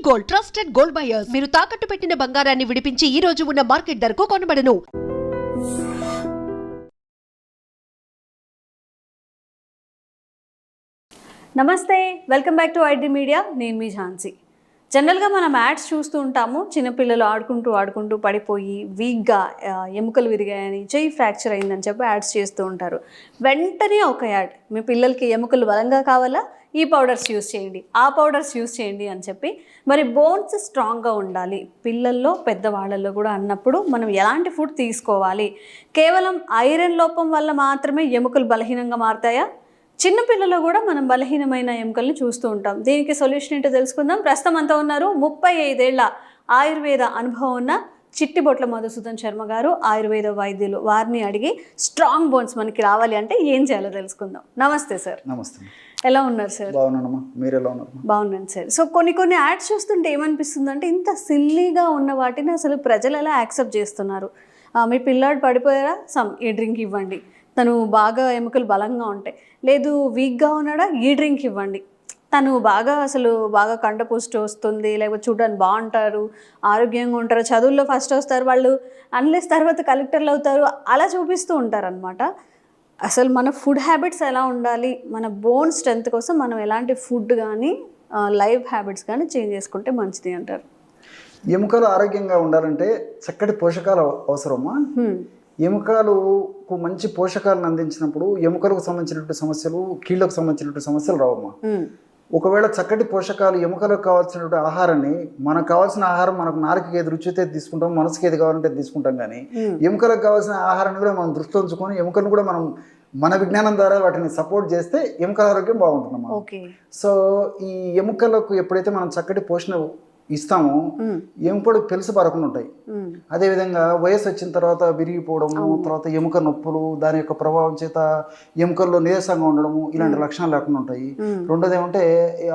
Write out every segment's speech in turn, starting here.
Gold, trusted gold buyers. మీరు తాకట్టు పెట్టిన బంగారాన్ని విడిపించి ఈ రోజు ఉన్న మార్కెట్ ధరకు కొనబడను. నమస్తే, welcome back to ID media. నేను మీ ఝాన్సీ. జనరల్గా మనం యాడ్స్ చూస్తూ ఉంటాము. చిన్నపిల్లలు ఆడుకుంటూ పడిపోయి వీక్గా ఎముకలు విరిగాయని, చెయ్యి ఫ్రాక్చర్ అయిందని చెప్పి యాడ్స్ చేస్తూ ఉంటారు. వెంటనే ఒక యాడ్, మీ పిల్లలకి ఎముకలు బలంగా కావాలా, ఈ పౌడర్స్ యూస్ చేయండి, ఆ పౌడర్స్ యూస్ చేయండి అని చెప్పి. మరి బోన్స్ స్ట్రాంగ్గా ఉండాలి పిల్లల్లో పెద్దవాళ్ళల్లో కూడా అన్నప్పుడు మనం ఎలాంటి ఫుడ్ తీసుకోవాలి? కేవలం ఐరన్ లోపం వల్ల మాత్రమే ఎముకలు బలహీనంగా మారుతాయా? చిన్నపిల్లలు కూడా మనం బలహీనమైన ఎముకల్ని చూస్తూ ఉంటాం. దీనికి సొల్యూషన్ ఏంటో తెలుసుకుందాం. ప్రస్తుతం అంతా ఉన్నారు 35 ఏళ్ల ఆయుర్వేద అనుభవం ఉన్న చిట్టిబొట్ల మధుసూదన్ శర్మ గారు, ఆయుర్వేద వైద్యులు. వారిని అడిగి స్ట్రాంగ్ బోన్స్ మనకి రావాలి అంటే ఏం చేయాలో తెలుసుకుందాం. నమస్తే సార్. నమస్తే. ఎలా ఉన్నారు సార్? బాగున్నానమ్మా, మీరు ఎలా ఉన్నారు? బాగున్నాను సార్. సో కొన్ని యాడ్స్ చూస్తుంటే ఏమనిపిస్తుంది అంటే, ఇంత సిల్లీగా ఉన్న వాటిని అసలు ప్రజలు ఎలా యాక్సెప్ట్ చేస్తున్నారు? మీ పిల్లాడు పడిపోయారా, ఈ డ్రింక్ ఇవ్వండి, తను బాగా ఎముకలు బలంగా ఉంటాయి. లేదు వీక్గా ఉన్నాడా, ఈ డ్రింక్ ఇవ్వండి, తను బాగా కండపుష్టి వస్తుంది, లేకపోతే చూడడానికి బాగుంటారు, ఆరోగ్యంగా ఉంటారు, చదువుల్లో ఫస్ట్ వస్తారు వాళ్ళు, అన్లెస్ తర్వాత కలెక్టర్లు అవుతారు, అలా చూపిస్తూ ఉంటారనమాట. అసలు మన ఫుడ్ హ్యాబిట్స్ ఎలా ఉండాలి, మన బోన్ స్ట్రెంత్ కోసం మనం ఎలాంటి ఫుడ్ కానీ లైఫ్ హ్యాబిట్స్ కానీ చేంజ్ చేసుకుంటే మంచిది అంటారు? ఎముకలు ఆరోగ్యంగా ఉండాలంటే చక్కటి పోషకాలు అవసరమా. ఎముకలకు మంచి పోషకాలను అందించినప్పుడు ఎముకలకు సంబంధించినటువంటి సమస్యలు, కీళ్ళకు సంబంధించినటువంటి సమస్యలు రావమ్మా. ఒకవేళ చక్కటి పోషకాలు, ఎముకలకు కావాల్సినటువంటి ఆహారాన్ని, మనకు కావాల్సిన ఆహారం మనకు నాలుకకి ఏది రుచి అయితే తీసుకుంటాం, మనసుకి ఏది కావాలంటే తీసుకుంటాం. కానీ ఎముకలకు కావాల్సిన ఆహారాన్ని కూడా మనం దృష్టిలో ఉంచుకొని ఎముకలను కూడా మనం మన విజ్ఞానం ద్వారా వాటిని సపోర్ట్ చేస్తే ఎముకల ఆరోగ్యం బాగుంటుందమ్మా. సో ఈ ఎముకలకు ఎప్పుడైతే మనం చక్కటి పోషణ ఇస్తాము, ఎముకలు పెలుసు పరకుండా ఉంటాయి. అదేవిధంగా వయసు వచ్చిన తర్వాత విరిగిపోవడము, తర్వాత ఎముక నొప్పులు, దాని యొక్క ప్రభావం చేత ఎముకల్లో నీరసంగా ఉండడము, ఇలాంటి లక్షణాలు లేకుండా ఉంటాయి. రెండోది ఏమంటే,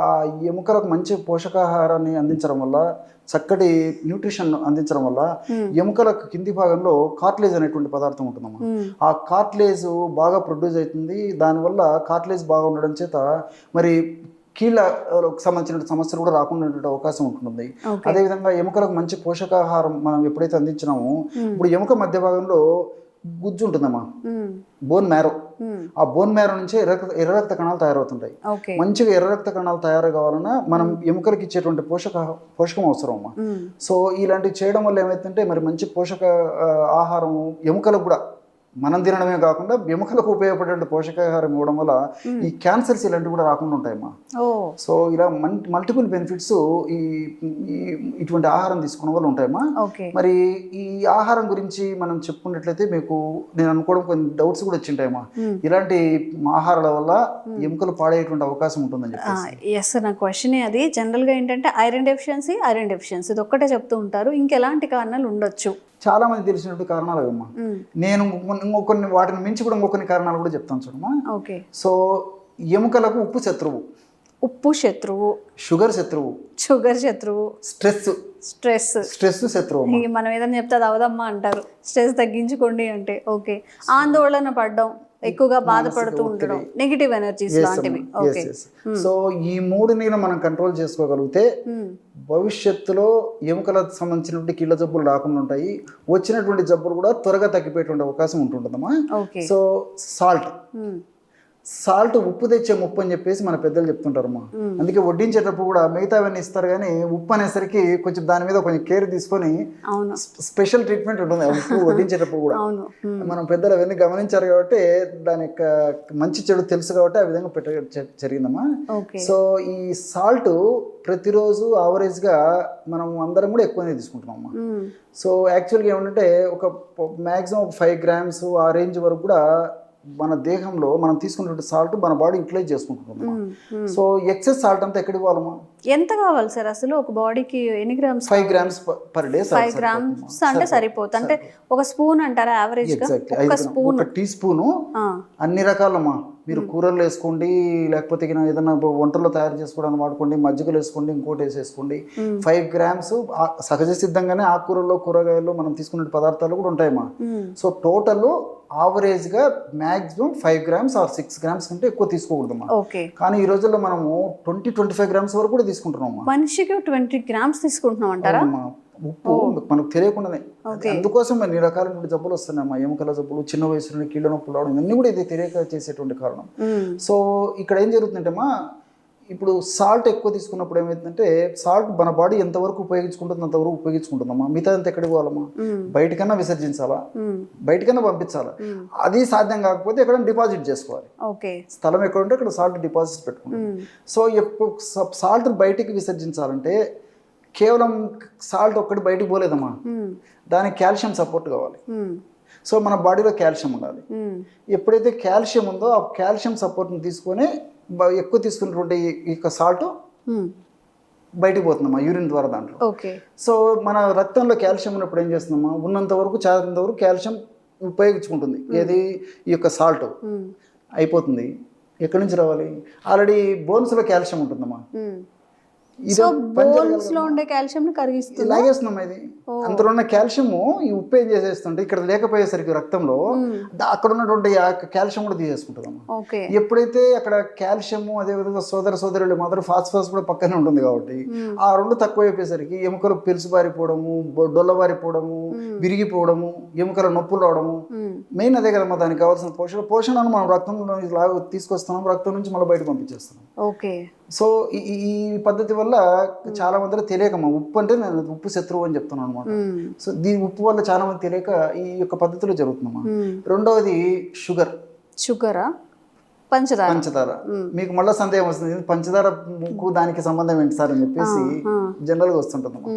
ఆ ఎముకలకు మంచి పోషకాహారాన్ని అందించడం వల్ల, చక్కటి న్యూట్రిషన్ అందించడం వల్ల ఎముకలకు కింది భాగంలో కార్టిలేజ్ అనేటువంటి పదార్థం ఉంటుందమ్మా. ఆ కార్టిలేజ్ బాగా ప్రొడ్యూస్ అవుతుంది. దానివల్ల కార్టిలేజ్ బాగా ఉండడం చేత మరి కీళ్ళకు సంబంధించిన సమస్యలు కూడా రాకుండా అవకాశం ఉంటుంది. అదేవిధంగా ఎముకలకు మంచి పోషకాహారం మనం ఎప్పుడైతే అందించినామో, ఇప్పుడు ఎముక మధ్య భాగంలో గుజ్జు ఉంటుందమ్మా, బోన్ మ్యారో. ఆ బోన్ మ్యారో నుంచే ఎర్ర రక్త కణాలు తయారవుతుంటాయి. మంచిగా ఎర్ర రక్త కణాలు తయారు కావాలన్నా మనం ఎముకలకు ఇచ్చేటువంటి పోషకం అవసరం అమ్మా. సో ఇలాంటివి చేయడం వల్ల ఏమైతుందంటే, మరి మంచి పోషక ఆహారం ఎముకలకు కూడా మనం తినడమే కాకుండా ఎముకలకు ఉపయోగపడే పోషకాహారం ఇవ్వడం వల్ల ఈ క్యాన్సర్స్ ఇలాంటివి కూడా రాకుండా ఉంటాయమ్మా. సో ఇలా మల్టిపుల్ బెనిఫిట్స్ ఇటువంటి ఆహారం తీసుకోవడం వల్ల ఉంటాయమ్మా. మరి ఈ ఆహారం గురించి మనం చెప్పుకున్నట్లయితే మీకు నేను అనుకోవడం కొన్ని డౌట్స్ కూడా వచ్చింటాయమ్మా. ఇలాంటి ఆహారాల వల్ల ఎముకలు పాడేటువంటి అవకాశం ఉంటుందని చెప్పి. ఎస్, నా క్వశ్చన్ అది. జనరల్గా ఏంటంటే ఐరన్ డెఫిషియన్సీ ఇది ఒక్కటే చెప్తూ ఉంటారు, ఇంకెలాంటి కారణాలు ఉండొచ్చు? చాలా మంది తెలిసినట్టు కారణాలు అవమ్మా. నేను ఇంకొన్ని వాటిని మించి కూడా ఇంకొన్ని కారణాలు కూడా చెప్తాను చూడమ్మా. సో ఎముకలకు ఉప్పు శత్రువు, షుగర్ శత్రువు, స్ట్రెస్ శత్రువు. మనం ఏదైనా చెప్తే అది అవదమ్మా అంటారు. స్ట్రెస్ తగ్గించుకోండి అంటే ఓకే. ఆందోళన పడడం, ఎక్కువగా బాధపడుతూ ఉండడం, నెగిటివ్ ఎనర్జీస్ లాంటివి. సో ఈ మూడుని మనం కంట్రోల్ చేసుకోగలిగితే భవిష్యత్తులో ఎముకలకు సంబంధించినటువంటి కీళ్ళ జబ్బులు రాకుండా ఉంటాయి. వచ్చినటువంటి జబ్బులు కూడా త్వరగా తగ్గిపోయేటువంటి అవకాశం ఉంటుందమ్మా. సో సాల్ట్ ఉప్పు తెచ్చే ముప్పు అని చెప్పేసి మన పెద్దలు చెప్తుంటారమ్మా. అందుకే వడ్డించేటప్పుడు కూడా మిగతావన్నీ ఇస్తారు, కానీ ఉప్పు అనేసరికి కొంచెం దాని మీద కొంచెం కేర్ తీసుకొని స్పెషల్ ట్రీట్మెంట్ ఉంటుంది ఉప్పు వడ్డించేటప్పుడు కూడా. మనం పెద్దలు అవన్నీ గమనించారు కాబట్టి దాని యొక్క మంచి చెడు తెలుసు కాబట్టి ఆ విధంగా జరిగిందమ్మా. సో ఈ సాల్ట్ ప్రతిరోజు యావరేజ్గా మనం అందరం కూడా ఎక్కువనే తీసుకుంటున్నామమ్మా. సో యాక్చువల్గా ఏమంటే ఒక మ్యాక్సిమం 5 grams ఆ రేంజ్ వరకు కూడా మన దేహంలో మనం తీసుకున్నటువంటి సాల్ట్ మన బాడీ యూటిలైజ్ చేసుకుంటున్నాం. సో ఎక్సెస్ సాల్ట్ అంతా ఎక్కడికి పోవాలమ్మా? ఎంత కావాలి సార్ అసలు ఒక బాడీకి? ఎన్ని grams? 5 grams per day. 5 grams అంటే సరిపోతుంది. అంటే ఒక స్పూన్ అంటారా యావరేజ్ గా? ఒక టీ స్పూను అన్ని రకాలమ్మా. మీరు కూరల్లో వేసుకోండి, లేకపోతే ఏదైనా వంటల్లో తయారు చేసుకోవడానికి వాడుకోండి, మజ్జిగలు వేసుకోండి, ఇంకోటి వేసేసుకోండి. 5 grams సహజ సిద్ధంగానే ఆకుకూరల్లో, కూరగాయల్లో మనం తీసుకునే పదార్థాలు కూడా ఉంటాయమ్మా. సో టోటల్ ఆవరేజ్గా మ్యాక్సిమం 5 గ్రామ్స్ ఆర్ 6 గ్రామ్స్ కంటే ఎక్కువ తీసుకోకూడదమ్మా. ఓకే. కానీ ఈ రోజుల్లో మనము 20-25 గ్రామ్స్ వరకు కూడా తీసుకుంటున్నామమ్మా. మనిషికి 20 గ్రామ్స్ తీసుకుంటున్నాం అంటారా? ఉప్పు మనకు తెలియకుండానే. అందుకోసం అన్ని రకాలైన జబ్బులు వస్తున్నాయమ్మా. ఎముకల జబ్బులు, చిన్న వయసులోనే కీళ్ళ నొప్పులు రావడం, ఇవన్నీ కూడా ఇది తెలియక చేసేటువంటి కారణం. సో ఇక్కడ ఏం జరుగుతుందంటేమ్మా, ఇప్పుడు సాల్ట్ ఎక్కువ తీసుకున్నప్పుడు ఏమవుతుందంటే, సాల్ట్ మన బాడీ ఎంతవరకు ఉపయోగించుకుంటుందో అంతవరకు ఉపయోగించుకుంటుందమ్మా. మిగతా అంత ఎక్కడికి పోవాలమ్మా? బయటకన్నా విసర్జించాలా, బయటకన్నా పంపించాలా. అది సాధ్యం కాకపోతే ఎక్కడ డిపాజిట్ చేసుకోవాలి. స్థలం ఎక్కడ ఉంటే అక్కడ సాల్ట్ డిపాజిట్ పెట్టుకుంటాం. సో ఎప్పుడు సాల్ట్ బయటికి విసర్జించాలంటే కేవలం సాల్ట్ ఒక్కటి బయటికి పోలేదమ్మా, దానికి కాల్షియం సపోర్ట్ కావాలి. సో మన బాడీలో కాల్షియం ఉండాలి. ఎప్పుడైతే కాల్షియం ఉందో ఆ కాల్షియం సపోర్ట్ని తీసుకొని ఎక్కువ తీసుకున్నటువంటి ఈ సాల్ట్ బయటికి పోతుందమ్మా యూరిన్ ద్వారా దాంట్లో. సో మన రక్తంలో కాల్షియం ఉన్నప్పుడు ఏం చేస్తుందమ్మా, ఉన్నంత వరకు చాలంత వరకు కాల్షియం ఉపయోగించుకుంటుంది. ఏది ఈ యొక్క సాల్ట్ అయిపోతుంది. ఎక్కడి నుంచి రావాలి? ఆల్రెడీ బోన్స్లో కాల్షియం ఉంటుందమ్మా. లాగేస్తున్నాం. ఇది అందులో ఉన్న కాల్షియం ఈ ఉప్పు ఏం చేసేస్తుంటే ఇక్కడ లేకపోయేసరికి రక్తంలో అక్కడ ఉన్నటువంటి కాల్షియం కూడా తీసేసుకుంటుందమ్మా. ఎప్పుడైతే అక్కడ కాల్షియము అదేవిధంగా సోదరులు మాత్రం ఫాస్ఫరస్ కూడా పక్కనే ఉంటుంది కాబట్టి ఆ రెండు తక్కువ అయిపోయేసరికి ఎముకలు పిలుసుబారిపోవడము, డొల్లబారిపోవడము, విరిగిపోవడము, ఎముకల నొప్పులు రావడము. మెయిన్ అదే కదమ్మా దానికి కావాల్సిన పోషణను మనం రక్తంలో తీసుకొస్తున్నాం, రక్తం నుంచి మళ్ళీ బయట పంపించేస్తున్నాం. సో ఈ పద్ధతి వల్ల చాలా మంది తెలియకమ్మా, ఉప్పు అంటే నేను ఉప్పు శత్రువు అని చెప్తున్నాను అనమాట. సో దీని ఉప్పు వల్ల చాలా మంది తెలియక ఈ యొక్క పద్ధతిలో జరుగుతుందమ్మా. రెండవది షుగరా, పంచదార. మీకు మళ్ళీ సందేహం వస్తుంది, పంచదార ముక్కు దానికి సంబంధం ఏంటి సార్ అని చెప్పేసి జనరల్గా వస్తుంటుందమ్మా.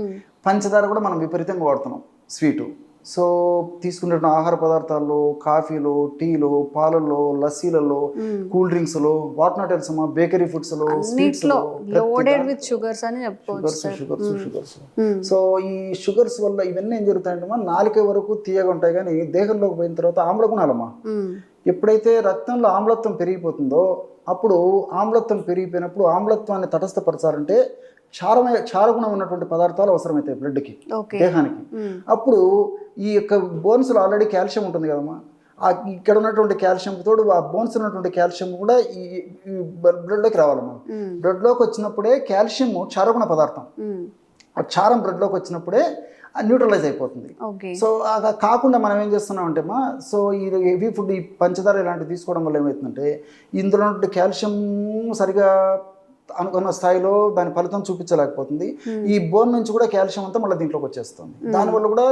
పంచదార కూడా మనం విపరీతంగా వాడుతున్నాం స్వీటు. సో తీసుకునే ఆహార పదార్థాల్లో, కాఫీలో, టీలో, పాలల్లో, లస్సీలలో, కూల్ డ్రింక్స్లో, వాట్ నాట్ ఎల్స్ అమ్మా, బేకరీ ఫుడ్స్లో, షుగర్స్. సో ఈ షుగర్స్ వల్ల ఇవన్నీ ఏం జరుగుతాయంటే నాలుక వరకు తీయగా ఉంటాయి, కానీ దేహంలోకి పోయిన తర్వాత ఆమ్ల గుణాలమ్మా. ఎప్పుడైతే రక్తంలో ఆమ్లత్వం పెరిగిపోతుందో అప్పుడు ఆమ్లత్వం పెరిగిపోయినప్పుడు ఆమ్లత్వాన్ని తటస్థపరచాలంటే క్షారగుణం ఉన్నటువంటి పదార్థాలు అవసరమవుతాయి బ్లడ్కి, దేహానికి. అప్పుడు ఈ యొక్క బోన్స్లో ఆల్రెడీ కాల్షియం ఉంటుంది కదమ్మా, ఇక్కడ ఉన్నటువంటి కాల్షియం తోడు ఆ బోన్స్ ఉన్నటువంటి కాల్షియం కూడా ఈ బ్లడ్లోకి రావాలమ్మా. బ్లడ్లోకి వచ్చినప్పుడే కాల్షియం క్షారగుణ పదార్థం, ఆ క్షారం బ్లడ్లోకి వచ్చినప్పుడే న్యూట్రలైజ్ అయిపోతుంది. సో అలా కాకుండా మనం ఏం చేస్తున్నాం అంటే సో ఈ హెవీ ఫుడ్, ఈ పంచదార ఇలాంటివి తీసుకోవడం వల్ల ఏమవుతుందంటే ఇందులో కాల్షియం సరిగా అనుకున్న స్థాయిలో దాని ఫలితం చూపించలేకపోతుంది. ఈ బోన్ నుంచి కూడా కాల్షియం అంతా మళ్ళీ దీంట్లోకి వచ్చేస్తుంది. దానివల్ల కూడా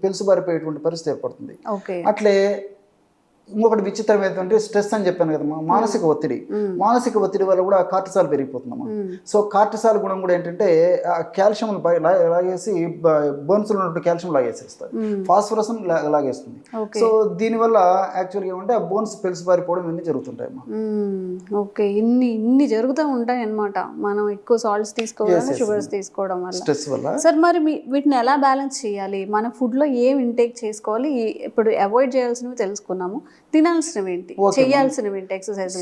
పెలుసుబారిపోయేటువంటి పరిస్థితి ఏర్పడుతుంది. అట్లే ఇంకొకటి విచిత్రం ఏంటంటే స్ట్రెస్ అని చెప్పాను కదమ్మా, మానసిక ఒత్తిడి వల్ల కూడా కార్టిసాల్ పెరిగిపోతుందమ్మా. సో కార్టిసాల్ గుణం కూడా ఏంటంటే కాల్షియం లాగేసి బోన్స్ లో ఉన్నటువంటి కాల్షియం లాగేసేస్తుంది, ఫాస్ఫరస్ లాగేస్తుంది. సో దీనివల్ల యాక్చువల్గా ఏమంటే ఆ బోన్స్ పెలుసుబారిపోవడం ఇవన్నీ జరుగుతుంటాయమ్మా. ఇన్ని జరుగుతూ ఉంటాయి అన్నమాట. మనం ఎక్కువ సాల్ట్స్ తీసుకోవడం, షుగర్స్ తీసుకోవడం వల్ల, స్ట్రెస్ వల్ల. సార్ మరి వీటిని ఎలా బ్యాలెన్స్ చేయాలి? మన ఫుడ్ లో ఏం ఇంటేక్ చేసుకోవాలి? ఇప్పుడు అవాయిడ్ చేయాల్సినవి తెలుసుకున్నాము, తినాల్సినవి ఏంటి, చేయాల్సినవి ఏంటి, ఎక్సర్సైజ్?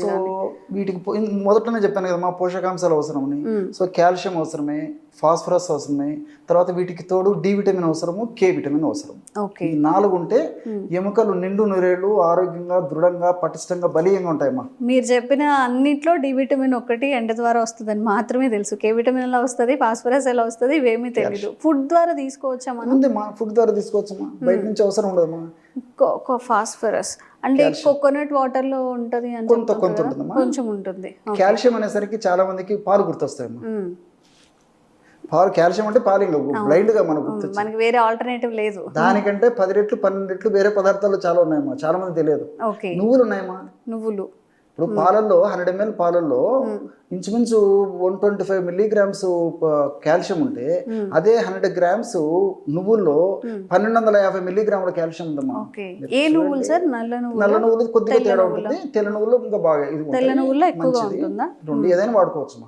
వీటికి మొదటనే చెప్పాను కదమ్మా, పోషకాంశాలు అవసరమని. సో కాల్షియం అవసరమే, ఫాస్ఫరస్ అవసరమే, తర్వాత వీటికి తోడు డి విటమిన్ అవసరము, కే విటమిన్ అవసరం. ఈ 4 ఉంటే ఎముకలు నిండు నూరేళ్ళు ఆరోగ్యంగా, దృఢంగా, పటిష్టంగా, బలీయంగా ఉంటాయమ్మా. మీరు చెప్పిన అన్నిట్లో డి విటమిన్ ఒకటి ఎండ ద్వారా వస్తుందని మాత్రమే తెలుసు. కే విటమిన్ ఎలా వస్తుంది, ఫాస్ఫరస్ ఎలా వస్తుంది, ఇవేమీ తెలియదు. ఫుడ్ ద్వారా తీసుకోవచ్చా మనం? ఫుడ్ ద్వారా తీసుకోవచ్చమ్మా, బయట నుంచి అవసరం ఉండదమ్మా. ఫాస్ఫరస్ అంటే కోకోనట్ వాటర్ లో ఉంటది అని కొంత ఉంటుందమ్మా, కొంచెం ఉంటుంది. కాల్షియం అనేసరికి చాలా మందికి పాలు గుర్తొస్తాయమ్మా. పాలు, కాల్షియం అంటే పాలు బ్లైండ్ గా మనకి వేరే ఆల్టర్నేటివ్ లేదు. దానికంటే 10 రెట్లు 12 రెట్లు వేరే పదార్థాలు చాలా ఉన్నాయమ్మా, చాలా మంది తెలియదు. నువ్వులు ఉన్నాయమ్మా. ఇప్పుడు పాలల్లో 100 ml పాలల్లో ఇంచుమించు 125 milligrams కాల్షియం ఉంటే అదే 100 grams నువ్వుల్లో 1250 milligrams కాల్షియం ఉందమ్మా. ఏ నువ్వులు సార్? నల్ల నువ్వులు కొద్దిగా తేడా ఉంటుంది, తెల్ల నువ్వులు ఇంకా బాగా రెండు ఏదైనా వాడుకోవచ్చు.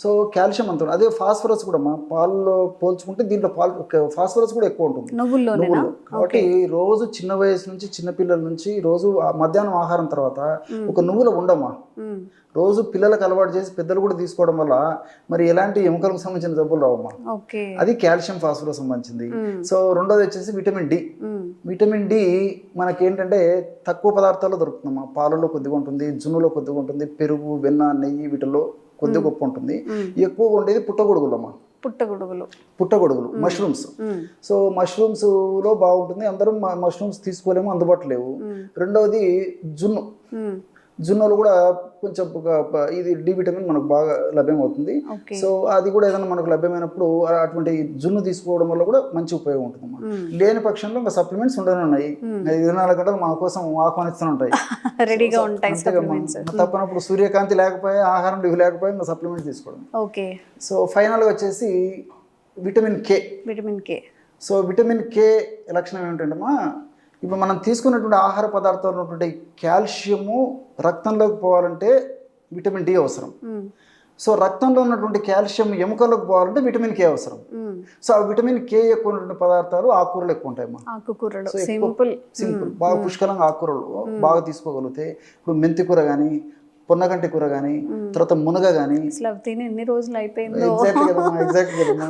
సో కాల్షియం అంత. అదే ఫాస్ఫరస్ కూడా మా పాలలో పోల్చుకుంటే దీంట్లో ఫాస్ఫరస్ కూడా ఎక్కువ ఉంటుంది నువ్వుల్లో. కాబట్టి రోజు చిన్న వయసు నుంచి, చిన్న పిల్లల నుంచి రోజు మధ్యాహ్నం ఆహారం తర్వాత ఒక నువ్వుల ఉండమ్మా, రోజు పిల్లలకు అలవాటు చేసి పెద్దలు కూడా తీసుకోవడం వల్ల మరి ఎలాంటి ఎముకలకు సంబంధించిన జబ్బులు రావమ్మా. ఓకే. అది కాల్షియం ఫాస్ఫరస్ సంబంధించింది. సో రెండోది వచ్చేసి విటమిన్ డి. విటమిన్ డి మనకి ఏంటంటే తక్కువ పదార్థాల్లో దొరుకుతుందమ్మా. పాలలో కొద్దిగా ఉంటుంది, జున్నులో కొద్దిగా ఉంటుంది, పెరుగు, వెన్న, నెయ్యి వీటిల్లో కొద్ది గొప్ప ఉంటుంది. ఎక్కువగా ఉండేది పుట్టగొడుగులమ్మా. పుట్టగొడుగులు మష్రూమ్స్. సో మష్రూమ్స్ లో బాగుంటుంది. అందరం మష్రూమ్స్ తీసుకోలేము, అందుబాటులో లేవు. రెండవది జున్నులో కూడా కొంచెం ఇది డి విటమిన్ మనకు బాగా లభ్యమవుతుంది. సో అది కూడా ఏదైనా మనకు లభ్యమైనప్పుడు అటువంటి జున్ను తీసుకోవడం వల్ల కూడా మంచి ఉపయోగం ఉంటుంది. లేని పక్షంలో ఇంకా సప్లిమెంట్స్ ఉండనే ఉన్నాయి. 24 గంటలు మన కోసం ఆహ్వానిస్తూనే ఉంటాయి, రెడీగా ఉంటాయి. తప్పనప్పుడు సూర్యకాంతి లేకపోయి ఆహారం లేకపోయి ఇంకా సప్లిమెంట్ తీసుకోవడం. ఓకే. సో ఫైనల్గా వచ్చేసి vitamin K. So vitamin K లక్షణం ఏమిటంటమ్మా, ఇప్పుడు మనం తీసుకున్నటువంటి ఆహార పదార్థాలు ఉన్నటువంటి కాల్షియము రక్తంలోకి పోవాలంటే విటమిన్ డి అవసరం. సో రక్తంలో ఉన్నటువంటి కాల్షియం ఎముకలకు పోవాలంటే విటమిన్ కే అవసరం. సో ఆ విటమిన్ కే ఎక్కువ ఉన్నటువంటి పదార్థాలు ఆకుకూరలు ఎక్కువ ఉంటాయి. సింపుల్ బాగా పుష్కలంగా ఆకుకూరలు బాగా తీసుకోగలిగితే, ఇప్పుడు మెంతి కూర కానీ, పొన్నగంటి కూర కానీ, తర్వాత మునగ కానీ, ఎన్ని రోజులు అయిపోయింది, ఎగ్జాక్ట్ కదమ్మా,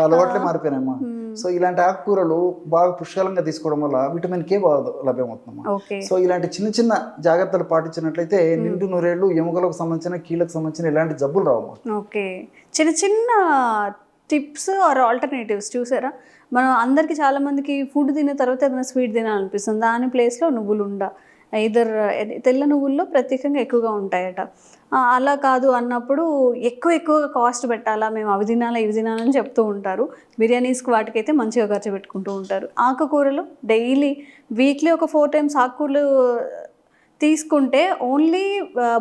అలవాట్లే మారిపోయినాయమ్మా. సో ఇలాంటి ఆకుకూరలు బాగా పుష్కలంగా తీసుకోవడం వల్ల విటమిన్ కే బాగా లభ్యమవుతుందమ్మా. సో ఇలాంటి చిన్న చిన్న జాగ్రత్తలు పాటించినట్లయితే నిండు నూరేళ్లు ఎముకలకు సంబంధించిన, కీళ్ళకు సంబంధించిన ఇలాంటి జబ్బులు రావమ్మా. ఓకే. చిన్న చిన్న టిప్స్ ఆర్ ఆల్టర్నేటివ్స్ చూసారా? మనం అందరికి చాలా మందికి ఫుడ్ తిన్న తర్వాత ఏదైనా స్వీట్ తినాలనిపిస్తుంది. దాని ప్లేస్లో నువ్వులు ఉండ, తెల్ల నువ్వుల్లో ప్రత్యేకంగా ఎక్కువగా ఉంటాయట. అలా కాదు అన్నప్పుడు ఎక్కువగా కాస్ట్ పెట్టాలా, మేము అవి తినాలా ఇవి తినాలని చెప్తూ ఉంటారు. బిర్యానీస్కి వాటికైతే మంచిగా ఖర్చు పెట్టుకుంటూ ఉంటారు. ఆకుకూరలు డైలీ వీక్లీ ఒక 4 times ఆకుకూరలు తీసుకుంటే ఓన్లీ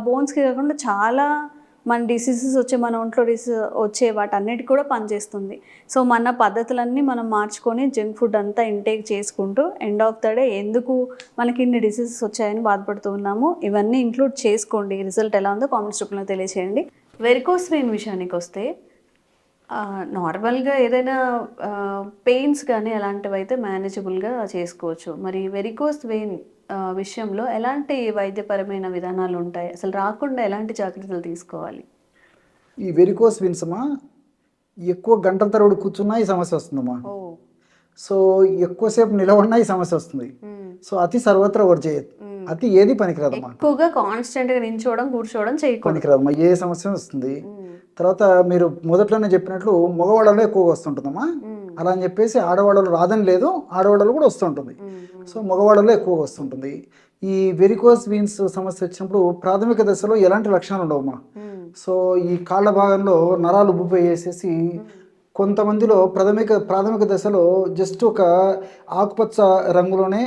బోన్స్కి కాకుండా చాలా మన డిసీజెస్ వచ్చే, మన ఒంట్లో వచ్చే వాటన్నిటికి కూడా పనిచేస్తుంది. సో మన పద్ధతులన్నీ మనం మార్చుకొని జంక్ ఫుడ్ అంతా ఇంటేక్ చేసుకుంటూ ఎండ్ ఆఫ్ ద డే ఎందుకు మనకి ఇన్ని డిసీజెస్ వచ్చాయని బాధపడుతూ ఉన్నాము. ఇవన్నీ ఇంక్లూడ్ చేసుకోండి. రిజల్ట్ ఎలా ఉందో కామెంట్స్ రూపంలో తెలియచేయండి. వెరికోస్ వెయిన్ విషయానికి వస్తే నార్మల్గా ఏదైనా పెయిన్స్ కానీ అలాంటివి అయితే మేనేజబుల్గా చేసుకోవచ్చు. మరి వెరికోస్ వెయిన్ విషయంలో ఎలాంటి వైద్యపరమైన విధానాలు ఉంటాయి, అసలు రాకుండా ఎలాంటి జాగ్రత్తలు తీసుకోవాలి? ఈ వెరికోస్ వెయిన్స్మా ఎక్కువ గంటల తరబడి కూర్చున్నా ఈ సమస్య వస్తుందమ్మా. సో ఎక్కువసేపు నిలబడినా ఈ సమస్య వస్తుంది. సో అతి సర్వత్రా వర్క్ చేయదు, అతి ఏది పనికిరాదమ్మా. ఎక్కువగా కాన్స్టెంట్గా నించోవడం కూర్చోవడం పనికిరాదమ్మా, ఏ సమస్య వస్తుంది. తర్వాత మీరు మొదట్లోనే చెప్పినట్లు మగవాళ్ళలో ఎక్కువగా వస్తుంటుందమ్మా. అలా అని చెప్పేసి ఆడవాళ్ళలో రాదని లేదు, ఆడవాళ్ళలో కూడా వస్తుంటుంది. సో మగవాళ్ళలో ఎక్కువగా వస్తుంటుంది. ఈ వెరికోస్ వీన్స్ సమస్య వచ్చినప్పుడు ప్రాథమిక దశలో ఎలాంటి లక్షణాలు ఉండవమ్మా. సో ఈ కాళ్ళ భాగంలో నరాలు ఉబ్బిపోయేసేసి కొంతమందిలో ప్రాథమిక దశలో జస్ట్ ఒక ఆకుపచ్చ రంగులోనే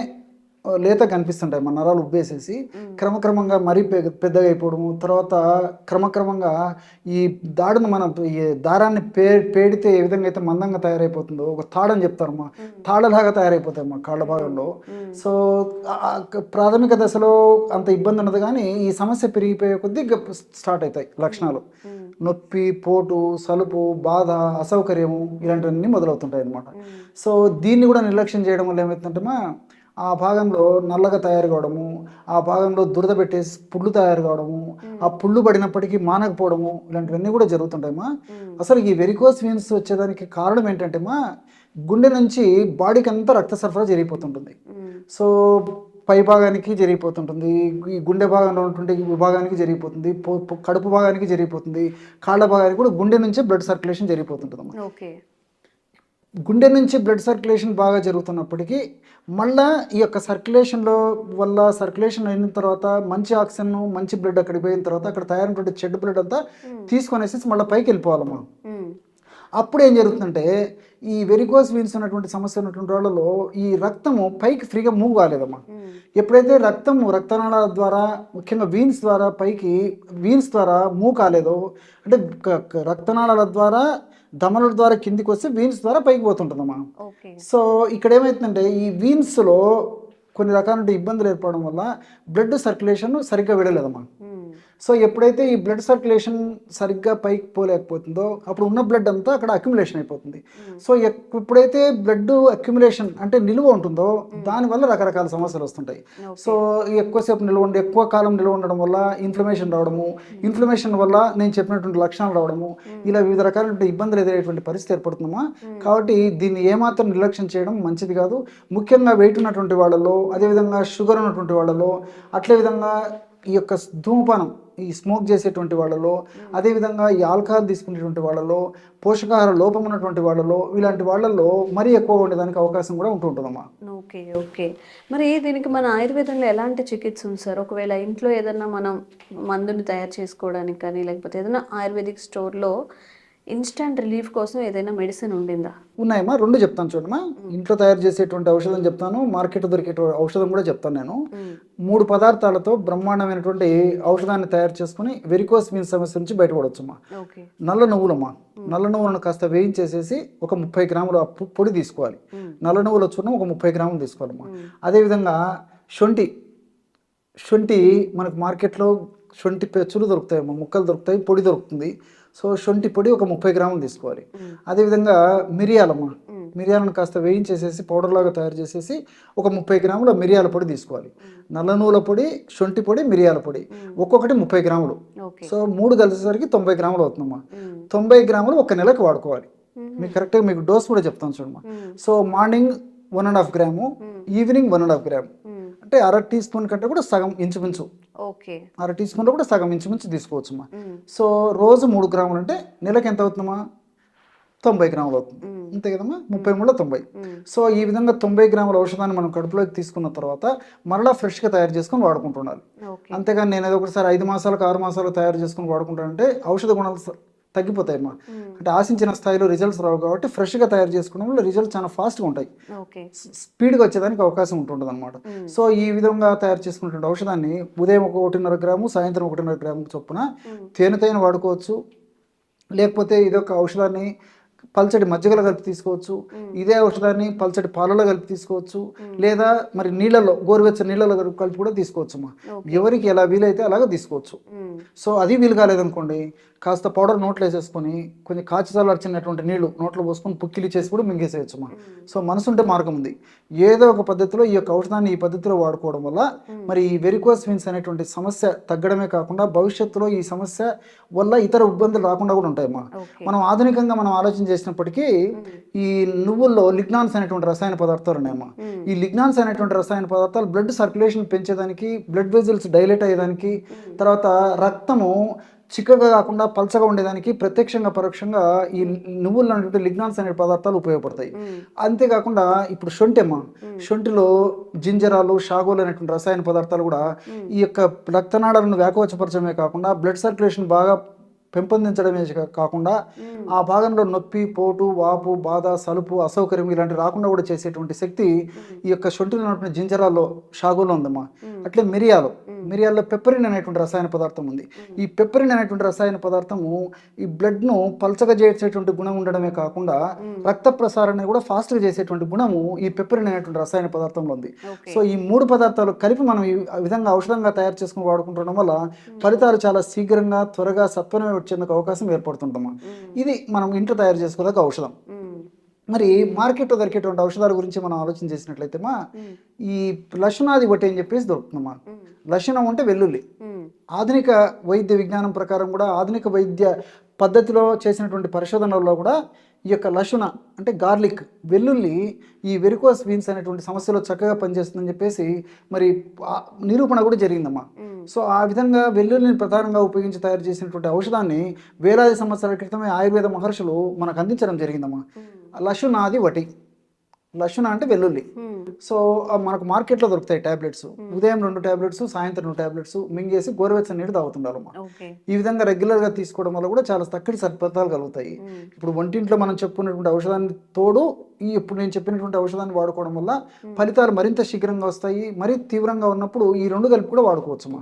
లేత కనిపిస్తుంటాయి మన నరాలు ఉబ్బేసేసి, క్రమక్రమంగా మరీ పెద్దగా అయిపోవడము. తర్వాత క్రమక్రమంగా ఈ దారాన్ని పేడితే ఏ విధంగా అయితే మందంగా తయారైపోతుందో, ఒక తాడని చెప్తారమ్మా, తాడలాగా తయారైపోతాయమ్మా కాళ్ళ భాగంలో. సో ప్రాథమిక దశలో అంత ఇబ్బంది ఉండదు, కానీ ఈ సమస్య పెరిగిపోయే కొద్దీ స్టార్ట్ అవుతాయి లక్షణాలు. నొప్పి, పోటు, సలుపు, బాధ, అసౌకర్యము ఇలాంటివన్నీ మొదలవుతుంటాయి అన్నమాట. సో దీన్ని కూడా నిర్లక్ష్యం చేయడం వల్ల ఏమవుతుందంటే ఆ భాగంలో నల్లగా తయారు కావడము, ఆ భాగంలో దురద పెట్టేసి పుళ్ళు తయారు కావడము, ఆ పుళ్ళు పడినప్పటికీ మానకపోవడము, ఇలాంటివన్నీ కూడా జరుగుతుంటాయమ్మా. అసలు ఈ వెరికోస్ వెయిన్స్ వచ్చేదానికి కారణం ఏంటంటే గుండె నుంచి బాడీకి అంతా రక్త సరఫరా జరిగిపోతుంటుంది. సో పై భాగానికి జరిగిపోతుంటుంది, ఈ గుండె భాగంలో ఉన్నటువంటి విభాగానికి జరిగిపోతుంది, కడుపు భాగానికి జరిగిపోతుంది, కాళ్ళ భాగానికి కూడా గుండె నుంచే బ్లడ్ సర్క్యులేషన్ జరిగిపోతుంటుంది. ఓకే. గుండె నుంచి బ్లడ్ సర్క్యులేషన్ బాగా జరుగుతున్నప్పటికీ మళ్ళీ ఈ యొక్క సర్క్యులేషన్ అయిన తర్వాత మంచి ఆక్సిజన్, మంచి బ్లడ్ అక్కడికి పోయిన తర్వాత అక్కడ తయారైనటువంటి చెడ్డ బ్లడ్ అంతా తీసుకొనేసి మళ్ళీ పైకి వెళ్ళిపోవాలమ్మా. అప్పుడు ఏం జరుగుతుందంటే ఈ వెరికోస్ వీన్స్ ఉన్నటువంటి సమస్య ఉన్నటువంటి వాళ్ళలో ఈ రక్తము పైకి ఫ్రీగా మూవ్ కాలేదమ్మా. ఎప్పుడైతే రక్తనాళాల ద్వారా, ముఖ్యంగా వీన్స్ ద్వారా మూవ్ కాలేదో, అంటే రక్తనాళాల ద్వారా ధమనుల ద్వారా కిందికి వస్తే వీన్స్ ద్వారా పైకి పోతుంటుందమ్మా. సో ఇక్కడ ఏమవుతుందంటే ఈ వీన్స్లో కొన్ని రకాల ఇబ్బందులు ఏర్పడడం వల్ల బ్లడ్ సర్క్యులేషన్ సరిగ్గా వెళ్ళలేదమ్మా. సో ఎప్పుడైతే ఈ బ్లడ్ సర్క్యులేషన్ సరిగ్గా పైకి పోలేకపోతుందో అప్పుడు ఉన్న బ్లడ్ అంతా అక్కడ అక్యుములేషన్ అయిపోతుంది. సో ఎప్పుడైతే బ్లడ్ అక్యుములేషన్ అంటే నిలువ ఉంటుందో దానివల్ల రకరకాల సమస్యలు వస్తుంటాయి. సో ఎక్కువసేపు నిల్వ ఉండి ఎక్కువ కాలం నిల్వ ఉండడం వల్ల ఇన్ఫ్లమేషన్ రావడము, ఇన్ఫ్లమేషన్ వల్ల నేను చెప్పినటువంటి లక్షణాలు రావడము, ఇలా వివిధ రకాలైన ఇబ్బందులు ఎదురయ్యేటువంటి పరిస్థితి ఏర్పడుతుందమ్మా. కాబట్టి దీన్ని ఏమాత్రం నిర్లక్ష్యం చేయడం మంచిది కాదు. ముఖ్యంగా వెయిట్ ఉన్నటువంటి వాళ్ళలో, అదేవిధంగా షుగర్ ఉన్నటువంటి వాళ్ళలో, అట్లే విధంగా ఈ యొక్క ధూమపానం ఈ స్మోక్ చేసేటువంటి వాళ్ళలో, అదేవిధంగా ఈ ఆల్కహాల్ తీసుకునేటువంటి వాళ్ళలో, పోషకాహార లోపం ఉన్నటువంటి వాళ్ళలో, ఇలాంటి వాళ్ళల్లో మరీ ఎక్కువగా ఉండేదానికి అవకాశం కూడా ఉంటుందమ్మా. Okay okay. మరి దీనికి మన ఆయుర్వేదంలో ఎలాంటి చికిత్స ఉంది సార్? ఒకవేళ ఇంట్లో ఏదన్నా మనం మందుని తయారు చేసుకోవడానికి కానీ, లేకపోతే ఏదైనా ఆయుర్వేదిక్ స్టోర్లో ఇన్స్టంట్ రిలీఫ్ కోసం ఏదైనా మెడిసిన్ ఉండిందా? ఉన్నాయమ్మా, రెండు చెప్తాను చూడమ్మా. ఇంట్లో తయారు చేసేటువంటి ఔషధం చెప్తాను, మార్కెట్ దొరికే ఔషధం కూడా చెప్తాను. నేను 3 పదార్థాలతో బ్రహ్మాండమైనటువంటి ఔషధాన్ని తయారు చేసుకుని వెరికోస్ వీన్స్ సమస్య నుంచి బయటపడవచ్చమ్మా. నల్ల నువ్వులమ్మా, నల్ల నువ్వులను కాస్త వేయించేసేసి ఒక 30 గ్రాముల పొడి తీసుకోవాలి. నల్ల నువ్వుల చూర్ణం ఒక 30 గ్రాములు తీసుకోవాలమ్మా. అదేవిధంగా శొంఠి మనకు మార్కెట్లో శొంఠి పెచ్చులు దొరుకుతాయమ్మా, ముక్కలు దొరుకుతాయి, పొడి దొరుకుతుంది. సో శొంఠి పొడి ఒక 30 గ్రాములు తీసుకోవాలి. అదేవిధంగా మిరియాలమ్మా, మిరియాలను కాస్త వేయించేసేసి పౌడర్ లాగా తయారు చేసేసి ఒక 30 గ్రాముల మిరియాల పొడి తీసుకోవాలి. నల్ల నువ్వుల పొడి, శొంఠి పొడి, మిరియాల పొడి ఒక్కొక్కటి 30 గ్రాములు. సో 3 కలిసేసరికి 90 గ్రాములు అవుతుందమ్మా. 90 గ్రాములు 1 నెలకు వాడుకోవాలి. మీకు కరెక్ట్గా మీకు డోస్ కూడా చెప్తాను చూడమ్మా. So morning 1.5 gram, evening 1.5 gram, అంటే 1/2 టీ స్పూన్ కంటే కూడా సగం ఇంచుమించు, 1/2 టీ స్పూన్లో కూడా సగం ఇంచుమించు తీసుకోవచ్చమ్మా. సో రోజు 3 గ్రాములు అంటే నెలకు ఎంత అవుతుందమ్మా? 90 గ్రాములు అవుతుంది, అంతే కదమ్మా. 30 × 90. సో ఈ విధంగా 90 గ్రాముల ఔషధాన్ని మనం కడుపులోకి తీసుకున్న తర్వాత మరలా ఫ్రెష్గా తయారు చేసుకొని వాడుకుంటున్నాను. అంతేగాని నేను ఏదో ఒకసారి 5 మాసాలకు 6 మాసాలకు తయారు చేసుకొని వాడుకుంటానంటే ఔషధ గుణాలు తగ్గిపోతాయమ్మా. అంటే ఆశించిన స్థాయిలో రిజల్ట్స్ రావు. కాబట్టి ఫ్రెష్గా తయారు చేసుకోవడం వల్ల రిజల్ట్స్ చాలా ఫాస్ట్గా ఉంటాయి, స్పీడ్గా వచ్చేదానికి అవకాశం ఉంటుంటుంది అనమాట. సో ఈ విధంగా తయారు చేసుకున్నటువంటి ఔషధాన్ని ఉదయం 1.5 గ్రాము, సాయంత్రం 1.5 గ్రాము చొప్పున తేనెతైన వాడుకోవచ్చు. లేకపోతే ఇదొక ఔషధాన్ని పల్చటి మజ్జిగలో కలిపి తీసుకోవచ్చు. ఇదే ఔషధాన్ని పల్చటి పాలలో కలిపి తీసుకోవచ్చు. లేదా మరి నీళ్ళలో, గోరువెచ్చని నీళ్ళలో కలిపి కూడా తీసుకోవచ్చు అమ్మా. ఎవరికి ఎలా వీలైతే అలాగ తీసుకోవచ్చు. సో అది వీలు కాలేదనుకోండి, కాస్త పౌడర్ నోట్లో వేసేసుకొని కొంచెం కాచి చల్లార్చినటువంటి నీళ్లు నోట్లో పోసుకొని పుక్కిలి చేసి కూడా మింగేసేయచ్చమ్మా. సో మనసుంటే మార్గం ఉంది. ఏదో ఒక పద్ధతిలో ఈ యొక్క ఔషధాన్ని ఈ పద్ధతిలో వాడుకోవడం వల్ల మరి ఈ వెరికోస్ వీన్స్ అనేటువంటి సమస్య తగ్గడమే కాకుండా భవిష్యత్తులో ఈ సమస్య వల్ల ఇతర ఇబ్బందులు రాకుండా కూడా ఉంటాయమ్మా. మనం ఆధునికంగా మనం ఆలోచన చేసినప్పటికీ ఈ నువ్వుల్లో లిగ్నాన్స్ అనేటువంటి రసాయన పదార్థాలు ఉన్నాయమ్మా. ఈ లిగ్నాన్స్ అనేటువంటి రసాయన పదార్థాలు బ్లడ్ సర్క్యులేషన్ పెంచేదానికి, బ్లడ్ వెజిల్స్ డైలేట్ అయ్యేదానికి, తర్వాత రక్తము చిక్కగా కాకుండా పల్చగా ఉండేదానికి ప్రత్యక్షంగా పరోక్షంగా ఈ నువ్వులు అనేటువంటి లిగ్నాన్స్ అనే పదార్థాలు ఉపయోగపడతాయి. అంతేకాకుండా ఇప్పుడు శొంఠిమ్మా, శొంఠిలో జింజరాలు, షాగోలు అనేటువంటి రసాయన పదార్థాలు కూడా ఈ యొక్క రక్తనాళాలను వ్యాకోచపరచడమే కాకుండా బ్లడ్ సర్క్యులేషన్ బాగా పెంపొందించడమే కాకుండా ఆ భాగంలో నొప్పి, పోటు, వాపు, బాధ, సలుపు, అసౌకర్యం ఇలాంటి రాకుండా కూడా చేసేటువంటి శక్తి ఈ యొక్క శొంఠిలో ఉన్నటువంటి జింజరాల్లో, షాగోలో ఉందమ్మా. అట్లే మిరియాల్లో పెప్పరిన్ అనేటువంటి రసాయన పదార్థం ఉంది. ఈ పెప్పరిన్ అనేటువంటి రసాయన పదార్థము ఈ బ్లడ్ను పల్చగా చేసేటువంటి గుణం ఉండడమే కాకుండా రక్త ప్రసారాన్ని కూడా ఫాస్ట్గా చేసేటువంటి గుణము ఈ పెప్పరిన్ అనేటువంటి రసాయన పదార్థంలో ఉంది. సో ఈ 3 పదార్థాలు కలిపి మనం ఈ విధంగా ఔషధంగా తయారు చేసుకుని వాడుకుంటుండడం వల్ల ఫలితాలు చాలా శీఘ్రంగా, త్వరగా, సత్వరమే వచ్చేందుకు అవకాశం ఏర్పడుతుందమ్మా. ఇది మనం ఇంట్లో తయారు చేసుకోలేక ఔషధం. మరి మార్కెట్లో దొరికేటువంటి ఔషధాల గురించి మనం ఆలోచన చేసినట్లయితే ఈ లక్షణాది బట్టి అని చెప్పేసి దొరుకుతుందమ్మా. లక్షణం అంటే వెల్లుల్లి. ఆధునిక వైద్య విజ్ఞానం ప్రకారం కూడా, ఆధునిక వైద్య పద్ధతిలో చేసినటువంటి పరిశోధనల్లో కూడా ఈ యొక్క లక్షణ అంటే గార్లిక్, వెల్లుల్లి ఈ వెరికోస్ వీన్స్ అనేటువంటి సమస్యలో చక్కగా పనిచేస్తుందని చెప్పేసి మరి నిరూపణ కూడా జరిగిందమ్మా. సో ఆ విధంగా వెల్లుల్లిని ప్రధానంగా ఉపయోగించి తయారు చేసినటువంటి ఔషధాన్ని వేలాది సంవత్సరాల క్రితమే ఆయుర్వేద మహర్షులు మనకు అందించడం జరిగిందమ్మా. లక్షణాది వటి, లక్షణ అంటే వెల్లుల్లి. సో మనకు మార్కెట్లో దొరుకుతాయి టాబ్లెట్స్. ఉదయం 2 టాబ్లెట్స్, సాయంత్రం 2 టాబ్లెట్స్ మింగేసి గోరువెచ్చని నీళ్ళు తాగుతుండాలమ్మా. ఈ విధంగా రెగ్యులర్గా తీసుకోవడం వల్ల కూడా చాలా చక్కటి సత్ఫలితాలు కలుగుతాయి. ఇప్పుడు వంటింట్లో మనం చెప్పుకున్నటువంటి ఔషధాన్ని తోడు ఇప్పుడు నేను చెప్పినటువంటి ఔషధాన్ని వాడుకోవడం వల్ల ఫలితాలు మరింత శీఘ్రంగా వస్తాయి. మరీ తీవ్రంగా ఉన్నప్పుడు ఈ 2 కలిపి కూడా వాడుకోవచ్చమ్మా.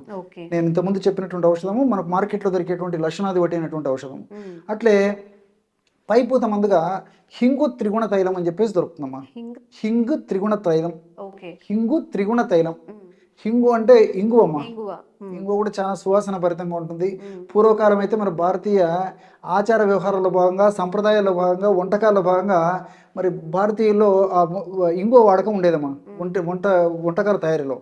నేను ఇంతకుముందు చెప్పినటువంటి ఔషధము మనకు మార్కెట్లో దొరికేటువంటి లక్షణాది వటి అయినటువంటి ఔషధం. అట్లే పైపూత మందుగా హింగు త్రిగుణ తైలం అని చెప్పేసి దొరుకుతుందమ్మా. హింగు త్రిగుణ తైలం, హింగు త్రిగుణ తైలం. హింగు అంటే ఇంగువమ్మ. ఇంగువ. ఇంగువ కూడా చాలా సువాసన భరితంగా ఉంటుంది. పూర్వకాలం అయితే మన భారతీయ ఆచార వ్యవహారాల్లో భాగంగా, సంప్రదాయాల్లో భాగంగా, వంటకాల్లో భాగంగా మరి భారతీయుల్లో ఆ ఇంగువ వాడకం ఉండేదమ్మా వంటకాల తయారీలో.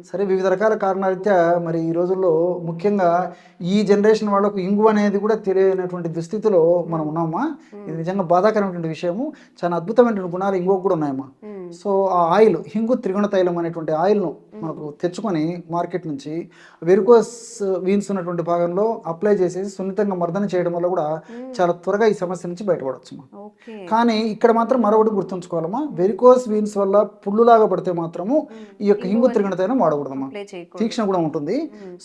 సరే, వివిధ రకాల కారణారీత్యా మరి ఈ రోజుల్లో ముఖ్యంగా ఈ జనరేషన్ వాళ్ళకు ఇంగువ అనేది కూడా తెలియనటువంటి దుస్థితిలో మనం ఉన్నామా. ఇది నిజంగా బాధాకరమైనటువంటి విషయము. చాలా అద్భుతమైనటువంటి గుణాలు ఇంగువ కూడా ఉన్నాయమ్మా. సో ఆ ఆయిల్, హింగు త్రిగుణ తైలం అనేటువంటి ఆయిల్ను మనకు తెచ్చుకొని మార్కెట్ నుంచి వెరికోస్ వీన్స్ ఉన్నటువంటి భాగంలో అప్లై చేసేసి సున్నితంగా మర్దన చేయడం వల్ల కూడా చాలా త్వరగా ఈ సమస్య నుంచి బయటపడవచ్చు. కానీ ఇక్కడ మాత్రం మరొకటి గుర్తుంచుకోవాలమ్మా, వెరికోస్ వీన్స్ వల్ల పుళ్ళులాగా పడితే మాత్రము ఈ యొక్క హింగు త్రిగుణ తైలం వాడకూడదమ్మా. తీక్షణ కూడా ఉంటుంది.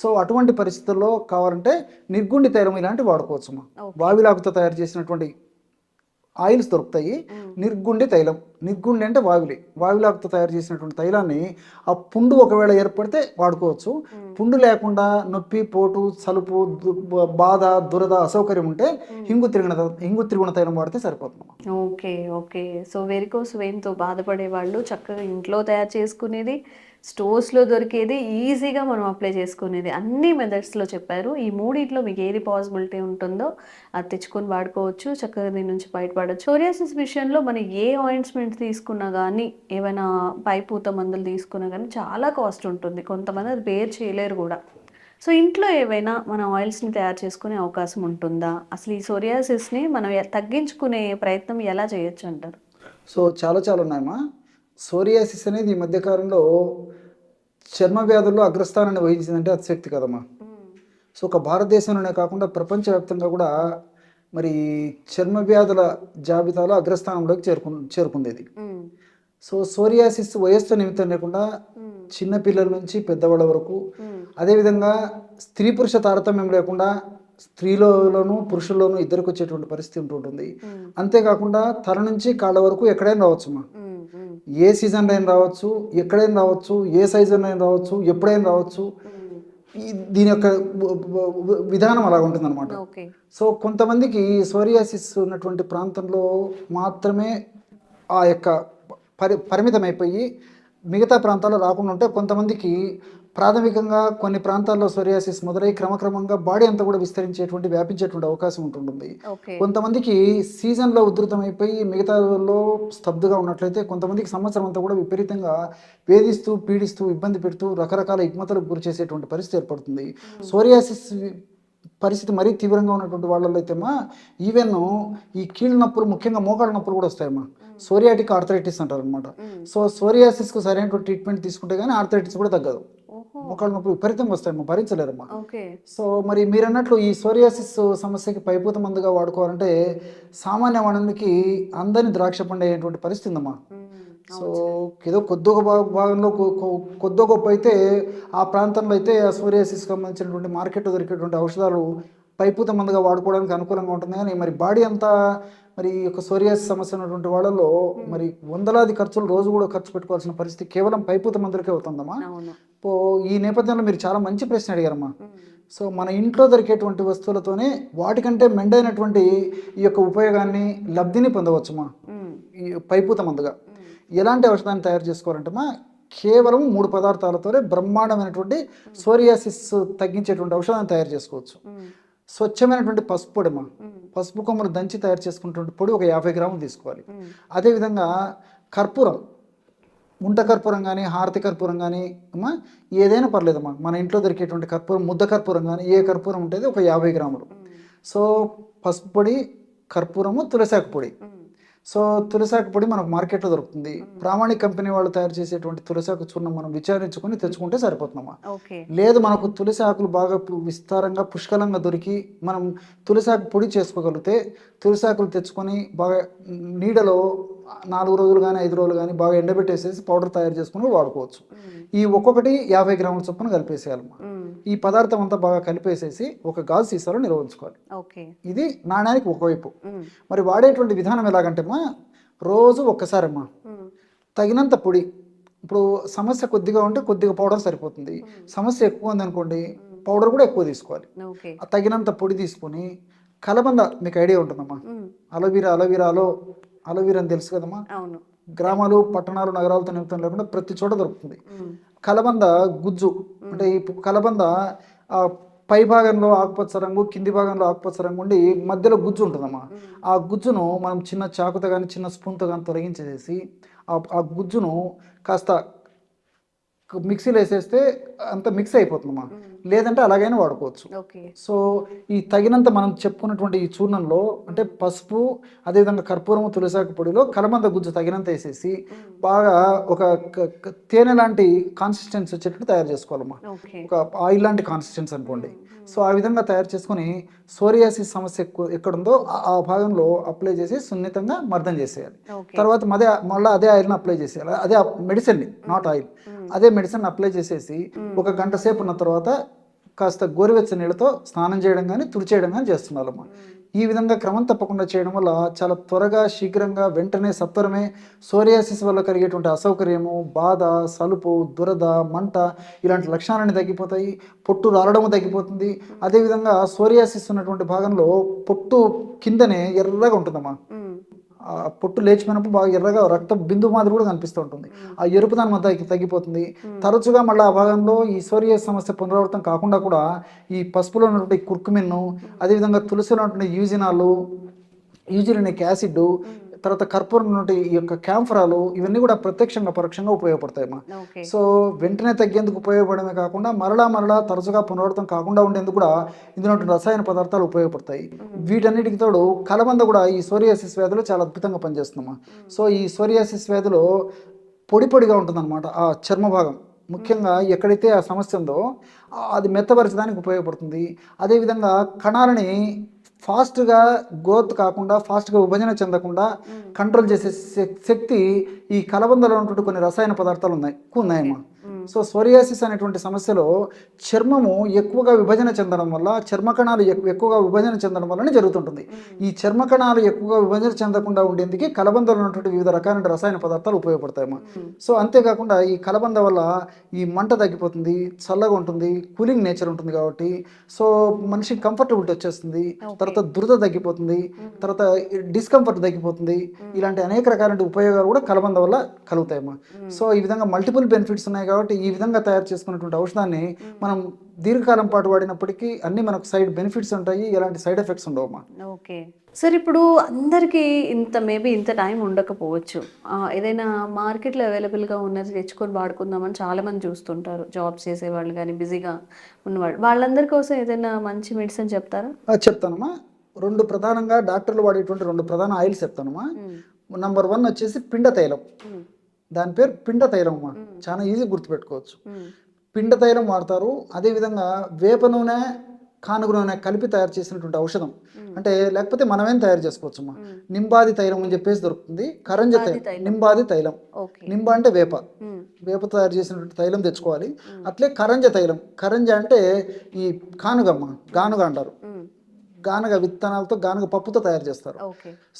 సో అటువంటి పరిస్థితుల్లో కావాలంటే నిర్గుండి తైలం ఇలాంటివి వాడుకోవచ్చమ్మా. వావిలాకుతో తయారు చేసినటువంటి ఆయిల్స్ దొరుకుతాయి. నిర్గుండి తైలం, నిర్గుండి అంటే వావిలాకుతో తయారు చేసినటువంటి తైలాన్ని ఆ పుండు ఒకవేళ ఏర్పడితే వాడుకోవచ్చు. పుండు లేకుండా నొప్పి, పోటు, సలుపు, బాధ, దురద, అసౌకర్యం ఉంటే హింగు త్రిగుణ తైలం వాడితే సరిపోతుంది. ఓకే. సో వెరికోస్ వెయిన్తో బాధపడే వాళ్ళు చక్కగా ఇంట్లో తయారు చేసుకునేది, స్టోర్స్లో దొరికేది, ఈజీగా మనం అప్లై చేసుకునేది, అన్ని మెథడ్స్లో చెప్పారు. ఈ మూడిట్లో మీకు ఏది పాసిబిలిటీ ఉంటుందో అది తెచ్చుకొని వాడుకోవచ్చు, చక్కగా దీని నుంచి బయటపడవచ్చు. సోరియాసిస్ విషయంలో మనం ఏ ఆయింట్మెంట్ తీసుకున్నా కానీ, ఏమైనా పైపూత మందులు తీసుకున్నా కానీ చాలా కాస్ట్ ఉంటుంది. కొంతమంది అది బేర్ చేయలేరు కూడా. సో ఇంట్లో ఏవైనా మన ఆయిల్స్ని తయారు చేసుకునే అవకాశం ఉంటుందా? అసలు ఈ సోరియాసిస్ని మనం తగ్గించుకునే ప్రయత్నం ఎలా చేయొచ్చు అంటారు? సో చాలా ఉన్నాయమ్మా. సోరియాసిస్ అనేది ఈ మధ్యకాలంలో చర్మ వ్యాధుల్లో అగ్రస్థానాన్ని వహించిందంటే అతిశక్తి కదమ్మా. సో ఒక భారతదేశంలోనే కాకుండా ప్రపంచవ్యాప్తంగా కూడా మరి చర్మ వ్యాధుల జాబితాలో అగ్రస్థానంలోకి చేరుకుండేది. సో సోరియాసిస్ వయస్సు నిమిత్తం లేకుండా చిన్నపిల్లల నుంచి పెద్దవాళ్ళ వరకు, అదేవిధంగా స్త్రీ పురుష తారతమ్యం లేకుండా స్త్రీలోనూ పురుషుల్లోనూ ఇద్దరికి వచ్చేటువంటి పరిస్థితి ఉంటుంటుంది. అంతేకాకుండా తల నుంచి కాళ్ళ వరకు ఎక్కడైనా రావచ్చుమా. ఏ సీజన్లో అయినా రావచ్చు, ఎక్కడైనా రావచ్చు, ఏ సైజులో అయినా రావచ్చు, ఎప్పుడైనా రావచ్చు. దీని యొక్క విధానం అలా ఉంటుంది అనమాట. సో కొంతమందికి సోరియాసిస్ ఉన్నటువంటి ప్రాంతంలో మాత్రమే ఆ యొక్క పరిమితమైపోయి మిగతా ప్రాంతాల్లో రాకుండా ఉంటే, కొంతమందికి ప్రాథమికంగా కొన్ని ప్రాంతాల్లో సోరియాసిస్ మొదలై క్రమక్రమంగా బాడీ అంతా కూడా విస్తరించేటువంటి, వ్యాపించేటువంటి అవకాశం ఉంటుంటుంది. కొంతమందికి సీజన్లో ఉధృతమైపోయి మిగతాలో స్తబ్దుగా ఉన్నట్లయితే, కొంతమందికి సంవత్సరం అంతా కూడా విపరీతంగా వేధిస్తూ, పీడిస్తూ, ఇబ్బంది పెడుతూ, రకరకాల రుగ్మతలకు గురి చేసేటువంటి పరిస్థితి ఏర్పడుతుంది. సోరియాసిస్ పరిస్థితి మరీ తీవ్రంగా ఉన్నటువంటి వాళ్ళలో అయితేమా ఈవెన్ ఈ కీళ్ళ నొప్పులు, ముఖ్యంగా మోకాళ్ళ నొప్పులు కూడా వస్తాయమ్మా. సోరియాటిక్ ఆర్థరైటిస్ అంటారు అనమాట. సో సోరియాసిస్కు సరైనటువంటి ట్రీట్మెంట్ తీసుకుంటే కానీ ఆర్థరైటిస్ కూడా తగ్గదు. మోకాళ్ళ నొప్పులు విపరీతంగా వస్తాయమ్మా, భరించలేరమ్మా. సో మరి మీరు అన్నట్లు ఈ సోరియాసిస్ సమస్యకి పైపూత మందుగా వాడుకోవాలంటే సామాన్య వాణికి అందని ద్రాక్ష పండేటువంటి పరిస్థితి ఉందమ్మా. సో ఏదో కొద్దిగా భాగంలో కొద్ది గొప్ప అయితే ఆ ప్రాంతంలో అయితే ఆ సోరియాసిస్కి సంబంధించినటువంటి మార్కెట్లో దొరికేటువంటి ఔషధాలు పైపూత మందుగా వాడుకోవడానికి అనుకూలంగా ఉంటుంది. కానీ మరి బాడీ అంతా మరి ఈ యొక్క సోరియాసిస్ సమస్య ఉన్నటువంటి వాళ్ళలో మరి వందలాది ఖర్చులు రోజు కూడా ఖర్చు పెట్టుకోవాల్సిన పరిస్థితి కేవలం పైపూత మందులకే అవుతుందమ్మా. ఈ నేపథ్యంలో మీరు చాలా మంచి ప్రశ్న అడిగారమ్మా. సో మన ఇంట్లో దొరికేటువంటి వస్తువులతోనే వాటికంటే మెండైనటువంటి ఈ యొక్క ఉపయోగాన్ని, లబ్ధిని పొందవచ్చుమా ఈ పైపూత మందుగా. ఎలాంటి ఔషధాన్ని తయారు చేసుకోవాలంటేమా కేవలం 3 పదార్థాలతోనే బ్రహ్మాండమైనటువంటి సోరియాసిస్ తగ్గించేటువంటి ఔషధాన్ని తయారు చేసుకోవచ్చు. స్వచ్ఛమైనటువంటి పసుపు పొడిమా, పసుపు కొమ్మలు దంచి తయారు చేసుకున్నటువంటి పొడి ఒక 50 గ్రాములు తీసుకోవాలి. అదేవిధంగా కర్పూరం, ముంట కర్పూరం కానీ, హారతి కర్పూరం కానీ అమ్మా ఏదైనా పర్లేదమ్మా. మన ఇంట్లో దొరికేటువంటి కర్పూరం, ముద్ద కర్పూరం కానీ ఏ కర్పూరం ఉంటుంది ఒక 50 గ్రాములు. సో పసుపు పొడి, కర్పూరము, తులసాకు పొడి. సో తులసాకు పొడి మనకు మార్కెట్లో దొరుకుతుంది. ప్రామాణిక కంపెనీ వాళ్ళు తయారు చేసేటువంటి తులసాకు చూర్ణం మనం విచారించుకొని తెచ్చుకుంటే సరిపోతుందమ్మా. లేదు మనకు తులసి ఆకులు బాగా విస్తారంగా పుష్కలంగా దొరికి మనం తులసాకు పొడి చేసుకోగలిగితే తులసాకులు తెచ్చుకొని బాగా నీడలో 4 రోజులు కానీ 5 రోజులు కానీ బాగా ఎండబెట్టేసేసి పౌడర్ తయారు చేసుకుని వాడుకోవచ్చు. ఈ ఒక్కొక్కటి 50 గ్రాముల చొప్పున కలిపేసేయాలమ్మా. ఈ పదార్థం అంతా బాగా కలిపేసేసి ఒక గాజు సీసాలో నిల్వ ఉంచుకోవాలి. ఇది నాణ్యానికి ఒకవైపు. మరి వాడేటువంటి విధానం ఎలాగంటేమా రోజు ఒక్కసారమ్మా తగినంత పొడి. ఇప్పుడు సమస్య కొద్దిగా ఉంటే కొద్దిగా పౌడర్ సరిపోతుంది. సమస్య ఎక్కువ ఉందనుకోండి పౌడర్ కూడా ఎక్కువ తీసుకోవాలి. తగినంత పొడి తీసుకొని కలబంద, మీకు ఐడియా ఉంటుందమ్మా, అలోవీరా అని తెలుసు కదమ్మా. గ్రామాలు, పట్టణాలు, నగరాలతో నిమిత్తం లేకుండా ప్రతి చోట దొరుకుతుంది. కలబంద గుజ్జు అంటే ఈ కలబంద పై భాగంలో ఆకుపచ్చ రంగు, కింది భాగంలో ఆకుపచ్చ రంగు ఉండి మధ్యలో గుజ్జు ఉంటుందమ్మా. ఆ గుజ్జును మనం చిన్న చాకుతో కానీ చిన్న స్పూన్తో కానీ తొలగించేసి ఆ గుజ్జును కాస్త మిక్సీలో వేసేస్తే అంత మిక్స్ అయిపోతుందమ్మా. లేదంటే అలాగైనా వాడుకోవచ్చు. సో ఈ తగినంత మనం చెప్పుకున్నటువంటి ఈ చూర్ణంలో అంటే పసుపు, అదేవిధంగా కర్పూరము, తులసాకు పొడిలో కలబంద గుజ్జు తగినంత వేసేసి బాగా ఒక తేనె లాంటి కాన్సిస్టెన్సీ వచ్చేటట్టు తయారు చేసుకోవాలమ్మా. ఒక ఆయిల్ లాంటి కాన్సిస్టెన్సీ అనుకోండి. సో ఆ విధంగా తయారు చేసుకొని సోరియాసిస్ సమస్య ఎక్కడుందో ఆ భాగంలో అప్లై చేసి సున్నితంగా మర్దం చేసేయాలి. తర్వాత మళ్ళీ అదే ఆయిల్ని అప్లై చేసేయాలి. అదే మెడిసిన్, నాట్ ఆయిల్, అదే మెడిసిన్ అప్లై చేసేసి ఒక గంట సేపు ఉన్న తర్వాత కాస్త గోరువెచ్చని నీళ్ళతో స్నానం చేయడం కానీ తుడిచేయడం కానీ చేస్తున్నారమ్మా. ఈ విధంగా క్రమం తప్పకుండా చేయడం వల్ల చాలా త్వరగా, శీఘ్రంగా, వెంటనే, సత్వరమే సోరియాసిస్ వల్ల కలిగేటువంటి అసౌకర్యము, బాధ, సలుపు, దురద, మంట ఇలాంటి లక్షణాలన్నీ తగ్గిపోతాయి. పొట్టు రాలడము తగ్గిపోతుంది. అదేవిధంగా సోరియాసిస్ ఉన్నటువంటి భాగంలో పొట్టు కిందనే ఎర్రగా ఉంటుందమ్మా. ఆ పొట్టు లేచిపోయినప్పుడు బాగా ఎర్రగా రక్త బిందు మాదిరి కూడా కనిపిస్తూ ఉంటుంది. ఆ ఎరుపుదాని మధ్య తగ్గిపోతుంది. తరచుగా మళ్ళీ ఆ భాగంలో ఈ సోరియాసిస్ సమస్య పునరావృతం కాకుండా కూడా ఈ పసుపులో ఉన్నటువంటి కుర్కుమిన్ను, అదేవిధంగా తులసిలో ఉన్నటువంటి యూజినిక్ యాసిడ్, తర్వాత కర్పూరం నుండి ఈ యొక్క క్యాంఫరాలు ఇవన్నీ కూడా ప్రత్యక్షంగా పరోక్షంగా ఉపయోగపడతాయమ్మా. సో వెంటనే తగ్గేందుకు ఉపయోగపడమే కాకుండా మరలా తరచుగా పునరావృతం కాకుండా ఉండేందుకు కూడా ఇందులో రసాయన పదార్థాలు ఉపయోగపడతాయి. వీటన్నిటికి తోడు కలబంద కూడా ఈ సోరియాసిస్ వ్యాధిలో చాలా అద్భుతంగా పనిచేస్తుందమ్మా. సో ఈ సోరియాసిస్ వ్యాధిలో పొడిగా ఉంటుందన్నమాట ఆ చర్మ భాగం. ముఖ్యంగా ఎక్కడైతే ఆ సమస్య ఉందో అది మెత్తపరచడానికి ఉపయోగపడుతుంది. అదేవిధంగా కణాలని ఫాస్ట్గా గ్రోత్ కాకుండా, ఫాస్ట్గా విభజన చెందకుండా కంట్రోల్ చేసే శక్తి ఈ కలబందలో ఉన్నటువంటి కొన్ని రసాయన పదార్థాలు ఉన్నాయమ్మా. సో సోరియాసిస్ అనేటువంటి సమస్యలో చర్మము ఎక్కువగా విభజన చెందడం వల్ల, చర్మ కణాలు ఎక్కువగా విభజన చెందడం వల్లనే జరుగుతుంటుంది. ఈ చర్మ కణాలు ఎక్కువగా విభజన చెందకుండా ఉండేందుకు కలబందలో ఉన్నటువంటి వివిధ రకాలైన రసాయన పదార్థాలు ఉపయోగపడతాయమ్మా. సో అంతేకాకుండా ఈ కలబంద వల్ల ఈ మంట తగ్గిపోతుంది, చల్లగా ఉంటుంది, కూలింగ్ నేచర్ ఉంటుంది కాబట్టి సో మనిషికి కంఫర్టబిలిటీ వచ్చేస్తుంది. తర్వాత దురద తగ్గిపోతుంది, తర్వాత డిస్కంఫర్ట్ తగ్గిపోతుంది. ఇలాంటి అనేక రకాల ఉపయోగాలు కూడా కలబంద వల్ల కలుగుతాయమ్మా. సో ఈ విధంగా మల్టిపుల్ బెనిఫిట్స్ ఉన్నాయి కాబట్టి ఈ విధంగా తయారు చేసుకున్నటువంటి ఔషధాన్ని మనం దీర్ఘకాలం పాటు వాడినప్పటికీ అన్ని మనకు సైడ్ బెనిఫిట్స్ ఉంటాయి, ఎలాంటి సైడ్ ఎఫెక్ట్స్ ఉండవమ్మా. ఓకే సార్, ఇప్పుడు అందరికీ ఇంత టైం ఉండకపోవచ్చు. ఏదైనా మార్కెట్లో అవైలబుల్గా ఉన్నది తెచ్చుకొని వాడుకుందామని చాలామంది చూస్తుంటారు. జాబ్స్ చేసేవాళ్ళు కానీ బిజీగా ఉన్నవాళ్ళు, వాళ్ళందరి కోసం ఏదైనా మంచి మెడిసిన్ చెప్తారా? చెప్తానమ్మా. ప్రధానంగా డాక్టర్లు వాడేటువంటి 2 ప్రధాన ఆయిల్స్ చెప్తానమ్మా. నంబర్ 1 వచ్చేసి పిండ తైలం. దాని పేరు పిండ తైలం అమ్మా. చాలా ఈజీ గుర్తుపెట్టుకోవచ్చు. పిండ తైలం వాడతారు. అదేవిధంగా వేప నూనె, కానుగ నూనె కలిపి తయారు చేసినటువంటి ఔషధం, అంటే లేకపోతే మనమేం తయారు చేసుకోవచ్చు అమ్మా. నింబాది తైలం అని చెప్పేసి దొరుకుతుంది. కరంజ తైలం, నింబాది తైలం. నింబ అంటే వేప తయారు చేసినటువంటి తైలం తెచ్చుకోవాలి. అట్లే కరంజ తైలం. కరంజ అంటే ఈ కానుగమ్మ, గానుగ అంటారు. గానుగ విత్తనాలతో, గానుగ పప్పుతో తయారు చేస్తారు.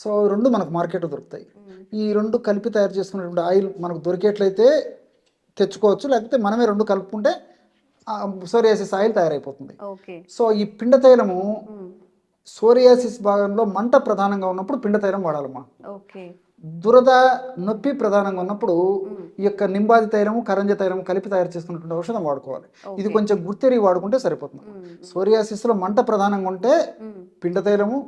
సో 2 మనకు మార్కెట్లో దొరుకుతాయి. ఈ 2 కలిపి తయారు చేసుకున్నటువంటి ఆయిల్ మనకు దొరికేట్లయితే తెచ్చుకోవచ్చు, లేకపోతే మనమే 2 కలుపుకుంటే సోరియాసిస్ ఆయిల్ తయారైపోతుంది. సో ఈ పిండ తైలము సోరియాసిస్ భాగంలో మంట ప్రధానంగా ఉన్నప్పుడు పిండ తైలం వాడాలమ్మా. దురద, నొప్పి ప్రధానంగా ఉన్నప్పుడు ఈ యొక్క నింబాది తైలము, కరంజ తైలము కలిపి తయారు చేసుకున్నటువంటి ఔషధం వాడుకోవాలి. ఇది కొంచెం గుర్తెరిగి వాడుకుంటే సరిపోతుంది. సోరియాసిస్ లో మంట ప్రధానంగా ఉంటే పిండ తైలము,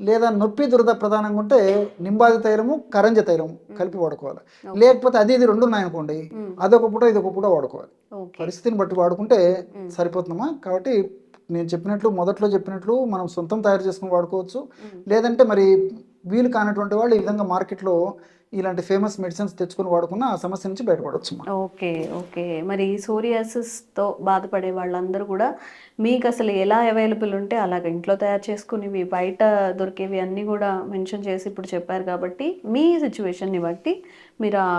లేదా నొప్పి, దురద ప్రధానంగా ఉంటే నింబాది తైలము, కరంజ తైలము కలిపి వాడుకోవాలి. లేకపోతే అది 2 ఉన్నాయనుకోండి, అదొక పూట ఇదొక పూట వాడుకోవాలి. పరిస్థితిని బట్టి వాడుకుంటే సరిపోతుందమ్మా. కాబట్టి నేను మొదట్లో చెప్పినట్లు మనం సొంతం తయారు చేసుకుని వాడుకోవచ్చు. లేదంటే మరి వీలు కానటువంటి వాళ్ళు ఈ విధంగా మార్కెట్లో ఇలాంటి ఫేమస్ మెడిసిన్స్ తెచ్చుకొని వాడుకున్న ఆ సమస్య నుంచి బయటపడవచ్చు. ఓకే మరి సోరియాసిస్తో బాధపడే వాళ్ళందరూ కూడా మీకు అసలు ఎలా అవైలబుల్ ఉంటే అలాగ ఇంట్లో తయారు చేసుకుని బయట దొరికేవి అన్నీ కూడా మెన్షన్ చేసి ఇప్పుడు చెప్పారు కాబట్టి మీ సిచ్యువేషన్ని బట్టి మీరు ఆ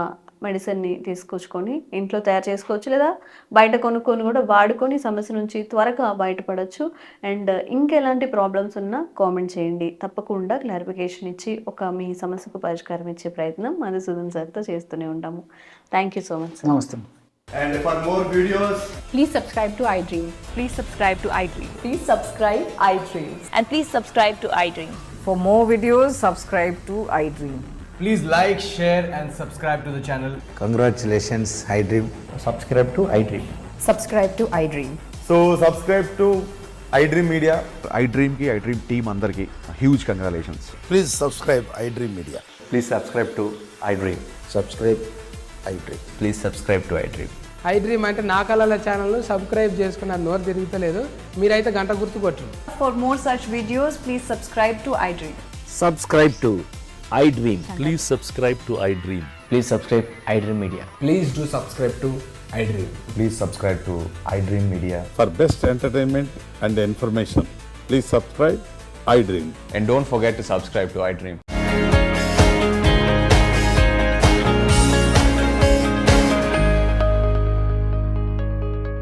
మెడిసిన్ని తీసుకొచ్చుకొని ఇంట్లో తయారు చేసుకోవచ్చు, లేదా బయట కొనుక్కొని కూడా వాడుకొని సమస్య నుంచి త్వరగా బయటపడవచ్చు. అండ్ ఇంకెలాంటి ప్రాబ్లమ్స్ ఉన్నా కామెంట్ చేయండి, తప్పకుండా క్లారిఫికేషన్ ఇచ్చి మీ సమస్యకు పరిష్కారం ఇచ్చే ప్రయత్నం మధుసూదన్ సార్తో చేస్తూనే ఉంటాము. Thank you so much sir. నమస్తే. And for more videos, please subscribe to iDream. Please subscribe to iDream. Please subscribe iDream. And please subscribe to iDream. For more videos, subscribe to iDream. Please like, share, and subscribe to the channel. Congratulations, iDream. Subscribe to iDream. Subscribe to iDream. So subscribe to iDream Media. iDream ki iDream team andarki huge congratulations. Please subscribe iDream Media. Please subscribe to iDream. Subscribe iDream. Please subscribe to iDream. iDream అంటే నా కళల ఛానల్ను subscribe చేసుకున్న నోరు తిరుగుతలేదు మీరైతే గంట గుర్తు కొట్టండి. For more such videos, please subscribe to iDream. Subscribe to iDream. Please subscribe to iDream. Please subscribe iDream Media. Please do subscribe to iDream. Please subscribe to iDream Media. For best entertainment and information, please subscribe iDream. And don't forget to subscribe to iDream.